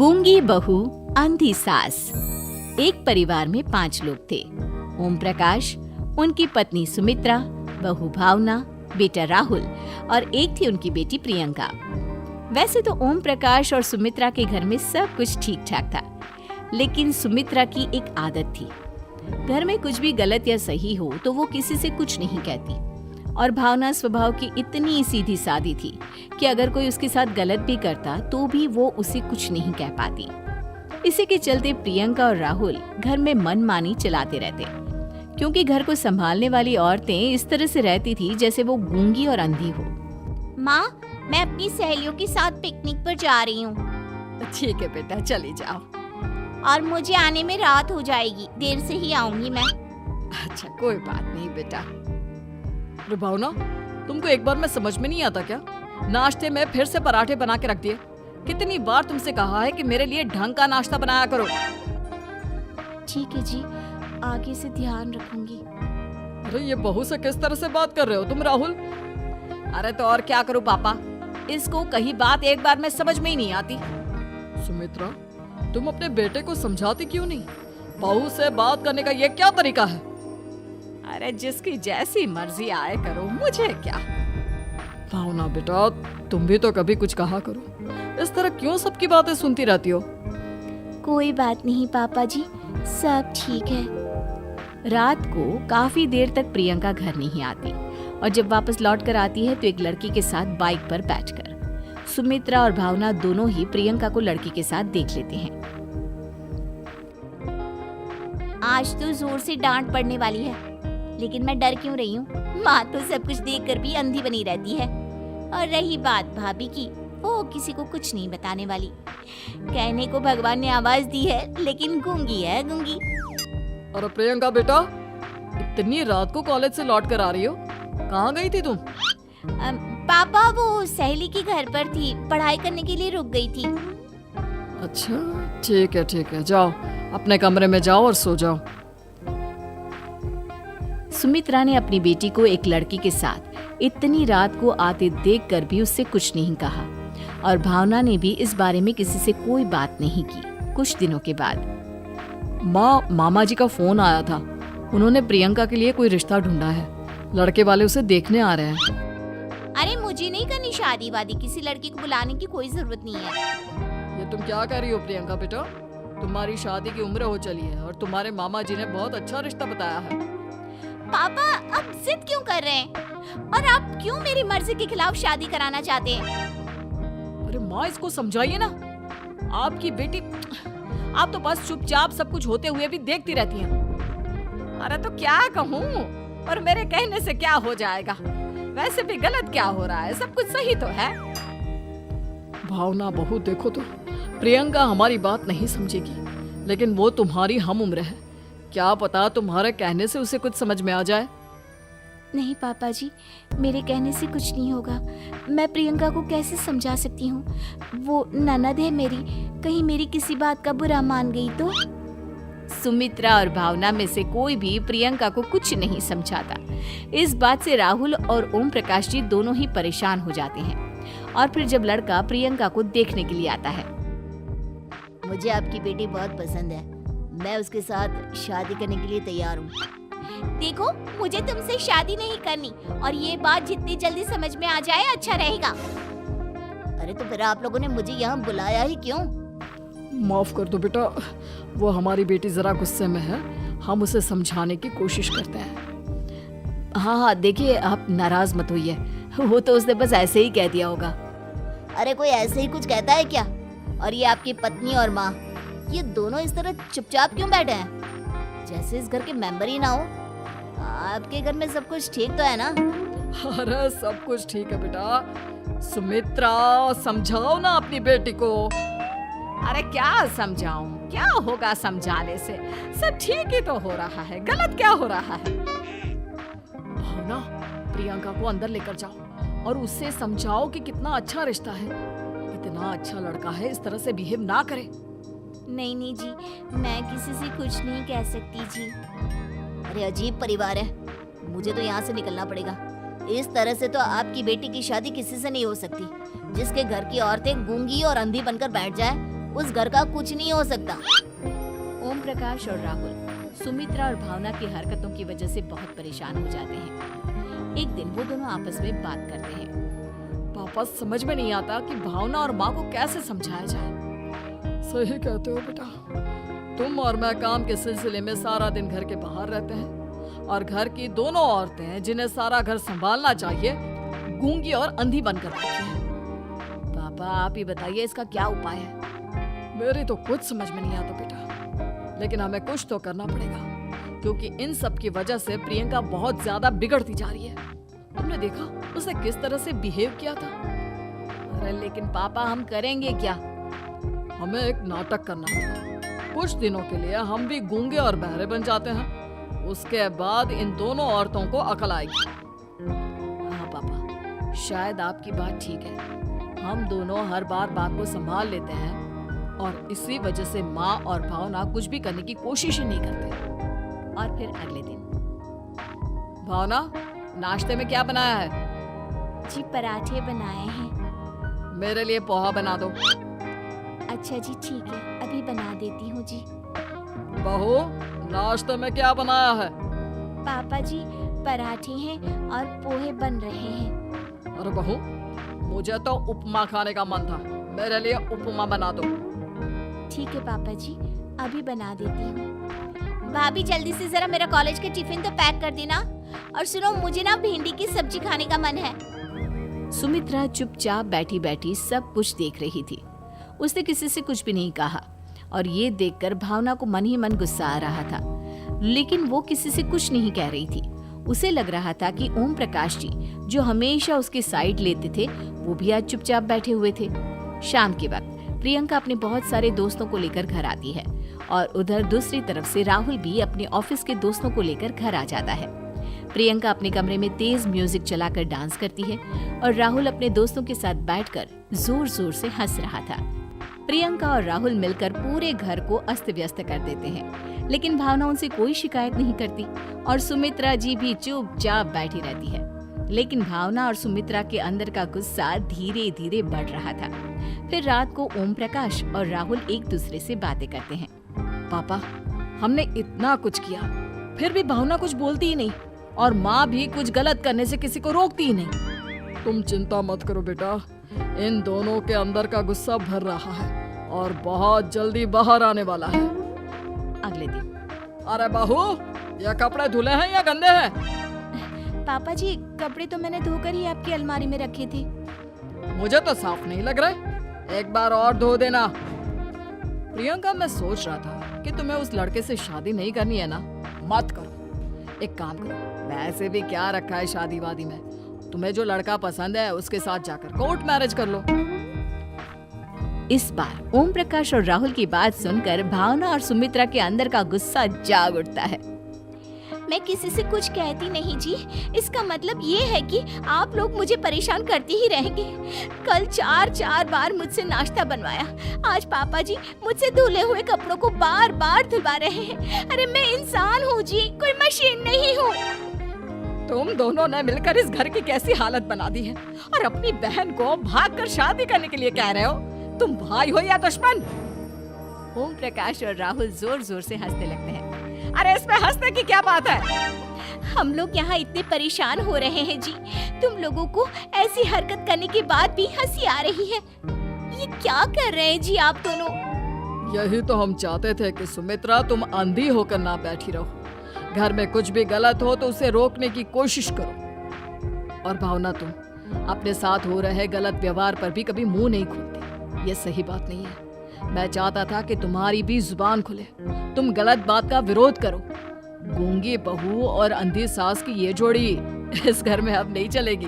गूंगी बहू अंधी सास। एक परिवार में 5 लोग थे। ओम प्रकाश, उनकी पत्नी सुमित्रा, बहू भावना, बेटा राहुल और एक थी उनकी बेटी प्रियंका। वैसे तो ओम प्रकाश और सुमित्रा के घर में सब कुछ ठीक ठाक था, लेकिन सुमित्रा की एक आदत थी। घर में कुछ भी गलत या सही हो तो वो किसी से कुछ नहीं कहती, और भावना स्वभाव की इतनी सीधी सादी थी कि अगर कोई उसके साथ गलत भी करता तो भी वो उसे कुछ नहीं कह पाती। इसी के चलते प्रियंका और राहुल घर में मनमानी चलाते रहते, क्योंकि घर को संभालने वाली औरतें इस तरह से रहती थी जैसे वो गूंगी और अंधी हो। माँ, मैं अपनी सहेलियों के साथ पिकनिक पर जा रही हूँ। ठीक है बेटा, चली जाओ। और मुझे आने में रात हो जाएगी, देर से ही आऊंगी मैं। अच्छा, कोई बात नहीं बेटा। अरे भावना, तुमको एक बार में समझ में नहीं आता क्या? नाश्ते में फिर से पराठे बना के रख दिए। कितनी बार तुमसे कहा है कि मेरे लिए ढंग का नाश्ता बनाया करो। ठीक है जी, आगे से ध्यान रखूंगी। अरे ये बहू से किस तरह से बात कर रहे हो तुम राहुल? अरे तो और क्या करूं पापा, इसको कहीं बात एक बार में समझ में ही नहीं आती। सुमित्रा, तुम अपने बेटे को समझाती क्यों नहीं? बहू से बात करने का ये क्या तरीका है? अरे जिसकी जैसी मर्जी आए करो, मुझे क्या। भावना बेटा, तुम भी तो कभी कुछ कहा करो। इस तरह क्यों सबकी बातें सुनती रहती हो? कोई बात नहीं पापा जी, सब ठीक है। रात को काफी देर तक प्रियंका घर नहीं आती, और जब वापस लौट कर आती है तो एक लड़की के साथ बाइक पर बैठकर। सुमित्रा और भावना दोनों ही प्रियंका को लड़की के साथ देख लेते हैं। आज तो जोर से डांट पड़ने वाली है, लेकिन मैं डर क्यों रही हूँ? माँ तो सब कुछ देखकर भी अंधी बनी रहती है। और रही बात भाभी की, वो किसी को कुछ नहीं बताने वाली। कहने को भगवान ने आवाज दी है, लेकिन गूंगी है गूंगी। अरे प्रियंका बेटा, इतनी रात को कॉलेज से लौट कर आ रही हो? कहाँ गई थी तुम? पापा, वो सहेली के घर पर थी, पढ़ाई करने के लिए रुक गई थी। अच्छा, ठीक है, जाओ अपने कमरे में जाओ और सो जाओ। सुमित्रा ने अपनी बेटी को एक लड़की के साथ इतनी रात को आते देखकर भी उससे कुछ नहीं कहा, और भावना ने भी इस बारे में किसी से कोई बात नहीं की। कुछ दिनों के बाद मामा जी का फोन आया था। उन्होंने प्रियंका के लिए कोई रिश्ता ढूंढा है। लड़के वाले उसे देखने आ रहे हैं। अरे मुझे नहीं करनी शादी वादी, किसी लड़की को बुलाने की कोई जरूरत नहीं है। ये तुम क्या कह रही हो प्रियंका बेटा? तुम्हारी शादी की उम्र हो चली है और तुम्हारे मामा जी ने बहुत अच्छा रिश्ता बताया है। पापा, आप जिद क्यों कर रहे हैं? और आप क्यों मेरी मर्जी के खिलाफ शादी कराना चाहते हैं? अरे माँ, इसको समझाइए ना। आपकी बेटी, आप तो बस चुपचाप सब कुछ होते हुए भी देखती रहती हैं। अरे तो क्या कहूँ, और मेरे कहने से क्या हो जाएगा? वैसे भी गलत क्या हो रहा है, सब कुछ सही तो है। भावना बहू, देखो तो प्रियंका हमारी बात नहीं समझेगी, लेकिन वो तुम्हारी हम उम्र है। क्या पता तुम्हारे कहने से उसे कुछ समझ में आ जाए। नहीं पापा जी, मेरे कहने से कुछ नहीं होगा। मैं प्रियंका को कैसे समझा सकती हूँ? वो ननद है मेरी, कहीं मेरी किसी बात का बुरा मान गई तो? सुमित्रा और भावना में से कोई भी प्रियंका को कुछ नहीं समझाता। इस बात से राहुल और ओम प्रकाश जी दोनों ही परेशान हो जाते हैं। और फिर जब लड़का प्रियंका को देखने के लिए आता है, मुझे आपकी बेटी बहुत पसंद है, मैं उसके साथ शादी करने के लिए तैयार हूँ। देखो, मुझे तुमसे शादी नहीं करनी, और ये बात जितनी जल्दी समझ में आ जाए अच्छा रहेगा। अरे तो फिर आप लोगों ने मुझे यहाँ बुलाया ही क्यों? माफ कर दो बेटा, वो हमारी बेटी जरा गुस्से में है। हम उसे समझाने की कोशिश करते हैं। हाँ, देखिए आप नाराज मत होइए, वो तो उसने बस ऐसे ही कह दिया होगा। अरे कोई ऐसे ही कुछ कहता है क्या? और ये आपकी पत्नी और माँ, ये दोनों इस तरह चुपचाप क्यों बैठे हैं, जैसे इस घर के मेंबर ही ना हो? आपके घर में सब कुछ ठीक तो है ना? अरे सब कुछ ठीक है बेटा। सुमित्रा, समझाओ ना अपनी बेटी को। अरे क्या समझाऊं, क्या होगा समझाने से? सब ठीक ही तो हो रहा है, गलत क्या हो रहा है? भावना, प्रियंका को अंदर लेकर जाओ और उससे समझाओ कि कितना अच्छा रिश्ता है। इतना अच्छा लड़का है, इस तरह से बिहेव ना करे। नहीं जी, मैं किसी से कुछ नहीं कह सकती जी। अरे अजीब परिवार है, मुझे तो यहाँ से निकलना पड़ेगा। इस तरह से तो आपकी बेटी की शादी किसी से नहीं हो सकती। जिसके घर की औरतें गूंगी और अंधी बनकर बैठ जाए, उस घर का कुछ नहीं हो सकता। ओम प्रकाश और राहुल सुमित्रा और भावना की हरकतों की वजह से बहुत परेशान हो जाते हैं। एक दिन वो दोनों आपस में बात करते हैं। पापा, समझ में नहीं आता कि भावना और माँ को कैसे समझाया जाए। सही कहते हो बेटा, तुम और मैं काम के सिलसिले में सारा दिन घर के बाहर रहते हैं और घर की दोनों औरतें हैं जिन्हें सारा घर संभालना चाहिए, गूंगी और अंधी बनकर बैठी हैं। पापा, आप ही बताइए इसका क्या उपाय है? मेरी तो कुछ समझ में नहीं आता बेटा, लेकिन हमें कुछ तो करना पड़ेगा, क्योंकि इन सब की वजह से प्रियंका बहुत ज्यादा बिगड़ती जा रही है। तुमने देखा उसे किस तरह से बिहेव किया था। अरे लेकिन पापा, हम करेंगे क्या? हमें एक नाटक करना होगा। कुछ दिनों के लिए हम भी गूंगे और बहरे बन जाते हैं, उसके बाद इन दोनों औरतों को अकल आएगी। हाँ पापा, शायद आपकी बात ठीक है। हम दोनों हर बार बात को संभाल लेते हैं और इसी वजह से माँ और भावना कुछ भी करने की कोशिश ही नहीं करते। और फिर अगले दिन, भावना, नाश्ते में क्या बनाया है? जी पराठे बनाए हैं। मेरे लिए पोहा बना दो। अच्छा जी ठीक है, अभी बना देती हूँ जी। बहू, नाश्ते में क्या बनाया है? पापा जी, पराठे हैं और पोहे बन रहे हैं। अरे बहू, मुझे तो उपमा खाने का मन था, मेरे लिए उपमा बना दो। ठीक है पापा जी, अभी बना देती हूँ। भाभी, जल्दी से जरा मेरा कॉलेज का टिफिन तो पैक कर देना। और सुनो, मुझे ना भिंडी की सब्जी खाने का मन है। सुमित्रा चुपचाप बैठी बैठी सब कुछ देख रही थी। उसने किसी से कुछ भी नहीं कहा और ये देखकर भावना को मन ही मन गुस्सा आ रहा था, लेकिन वो किसी से कुछ नहीं कह रही थी। उसे लग रहा था कि ओम प्रकाश जी, जो हमेशा उसकी साइड लेते थे, वो भी आज चुपचाप बैठे हुए थे। शाम के वक्त प्रियंका अपने बहुत सारे दोस्तों को लेकर घर आती है और उधर दूसरी तरफ से राहुल भी अपने ऑफिस के दोस्तों को लेकर घर आ जाता है। प्रियंका अपने कमरे में तेज म्यूजिक चलाकर डांस करती है और राहुल अपने दोस्तों के साथ बैठकर जोर जोर से हंस रहा था। प्रियंका और राहुल मिलकर पूरे घर को अस्त व्यस्त कर देते हैं, लेकिन भावना उनसे कोई शिकायत नहीं करती और सुमित्रा जी भी चुपचाप बैठी रहती है। लेकिन भावना और सुमित्रा के अंदर का गुस्सा धीरे धीरे बढ़ रहा था। फिर रात को ओम प्रकाश और राहुल एक दूसरे से बातें करते हैं। पापा, हमने इतना कुछ किया, फिर भी भावना कुछ बोलती ही नहीं और माँ भी कुछ गलत करने से किसी को रोकती ही नहीं। तुम चिंता मत करो बेटा, इन दोनों के अंदर का गुस्सा भर रहा है और बहुत जल्दी बाहर आने वाला है। अगले दिन, अरे बहू, ये कपड़े धुले हैं या गंदे हैं? पापा जी, कपड़े तो मैंने धोकर ही आपकी अलमारी में रखे थे। मुझे तो साफ नहीं लग रहे, एक बार और धो देना। प्रियंका, मैं सोच रहा था कि तुम्हें उस लड़के से शादी नहीं करनी है ना, मत करो। एक काम करो, वैसे भी क्या रखा है शादी वादी में, तुम्हें जो लड़का पसंद है उसके साथ जाकर कोर्ट मैरिज कर लो। इस बार ओम प्रकाश और राहुल की बात सुनकर भावना और सुमित्रा के अंदर का गुस्सा जाग उठता है। मैं किसी से कुछ कहती नहीं जी, इसका मतलब ये है कि आप लोग मुझे परेशान करते ही रहेंगे। कल 4 बार मुझसे नाश्ता बनवाया, आज पापा जी मुझसे धुले हुए कपड़ों को बार बार धुलवा रहे हैं। अरे मैं इंसान हूँ जी, कोई मशीन नहीं हूँ। तुम दोनों ने मिलकर इस घर की कैसी हालत बना दी है और अपनी बहन को भागकर शादी करने के लिए कह रहे हो। तुम भाई हो या दुश्मन? ओम प्रकाश और राहुल जोर जोर से हंसने लगते हैं। अरे इसमें हंसने की क्या बात है? हम लोग यहाँ इतने परेशान हो रहे हैं जी, तुम लोगों को ऐसी हरकत करने के बाद भी हंसी आ रही है। ये क्या कर रहे हैं जी आप दोनों? यही तो हम चाहते थे कि सुमित्रा, तुम अंधी होकर ना बैठी रहो। घर में कुछ भी गलत हो तो उसे रोकने की कोशिश करो। और भावना, तुम अपने साथ हो रहे गलत व्यवहार पर भी कभी मुंह नहीं खोलती। ये सही बात नहीं है। मैं चाहता था कि तुम्हारी भी जुबान खुले, तुम गलत बात का विरोध करो। गूंगी बहू और अंधी सास की ये जोड़ी इस घर में अब नहीं चलेगी।